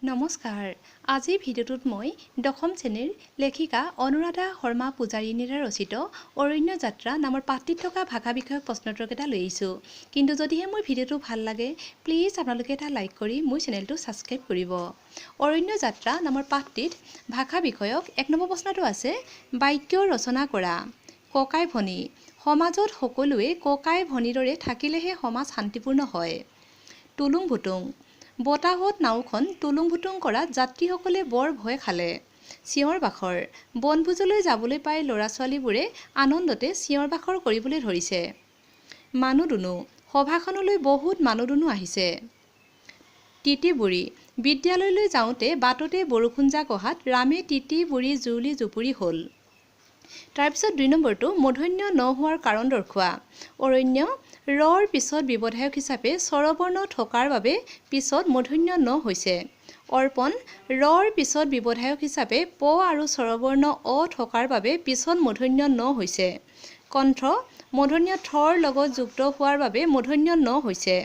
নমস্কাৰ। আজিৰ ভিডিঅ'টোত মই দশম শ্ৰেণীৰ লেখিকা অনুৰাধা শৰ্মা পূজাৰীৰ ৰচিত অৰণ্য যাত্ৰা নামৰ পাঠটিত থকা ভাষা বিষয়ক প্ৰশ্নোত্তৰকেইটা লৈ আহিছোঁ। কিন্তু যদিহে মোৰ ভিডিঅ'টো ভাল লাগে প্লিজ আপোনালোকে এটা লাইক কৰি মোৰ চেনেলটো ছাবস্ক্ৰাইব কৰিব। অৰণ্য যাত্ৰা নামৰ পাঠটিত ভাষা বিষয়ক ১ নম্বৰ প্ৰশ্নটো আছে বাক্য ৰচনা কৰা। ককাই ভনী। সমাজত সকলোৱে ককাই ভনীৰ দৰে থাকিলেহে সমাজ শান্তিপূৰ্ণ হয়। টুলুং ভুতুং। বতাহত নাওখন টুলুং ভুতুং কৰাত যাত্ৰীসকলে বৰ ভয় খালে। চিঞৰ বাখৰ। বনভোজলৈ যাবলৈ পাই ল'ৰা ছোৱালীবোৰে আনন্দতে চিঞৰ বাখৰ কৰিবলৈ ধৰিছে। মানুহ দুনু। সভাখনলৈ বহুত মানুহ দুনু আহিছে। তিতি বুঢ়ী। বিদ্যালয়লৈ যাওঁতে বাটতে বৰষুণ জাক অহাত ৰামে তিতি বুঢ়ী জুৰুলি জুপুৰি হ'ল। তাৰপিছত ২ নম্বৰটো মূৰ্ধন্য ন হোৱাৰ কাৰণ দৰ্শোৱা। অৰণ্য ৰৰ পিছত বিবধায়ক হিচাপে স্বৰবৰ্ণ থকাৰ বাবে পিছত মূৰ্ধন্য ন হৈছে। অৰ্পণ ৰৰ পিছত বিবধায়ক হিচাপে প আৰু স্বৰবৰ্ণ অ থকাৰ বাবে পিছত মূৰ্ধন্য ন হৈছে। কণ্ঠ মূৰ্ধন্য থৰ লগত যুক্ত হোৱাৰ বাবে মূৰ্ধন্য ন হৈছে।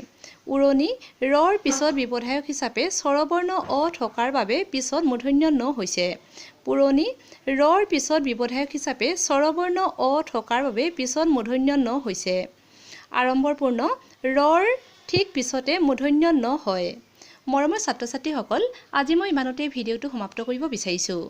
উৰণি ৰৰ পিছত বিবধায়ক হিচাপে স্বৰবৰ্ণ অ থকাৰ বাবে পিছত মূৰ্ধন্য ন হৈছে। পুৰণি ৰৰ পিছত বিবধায়ক হিচাপে স্বৰবৰ্ণ অ থকাৰ বাবে পিছত মূৰ্ধন্য ন হৈছে। আড়ম্বৰপূৰ্ণ ৰৰ ঠিক পিছতে মূৰ্ধন্য ন হয়। মৰমৰ ছাত্ৰ ছাত্ৰীসকল, আজি মই ইমানতে ভিডিঅ'টো সমাপ্ত কৰিব বিচাৰিছোঁ।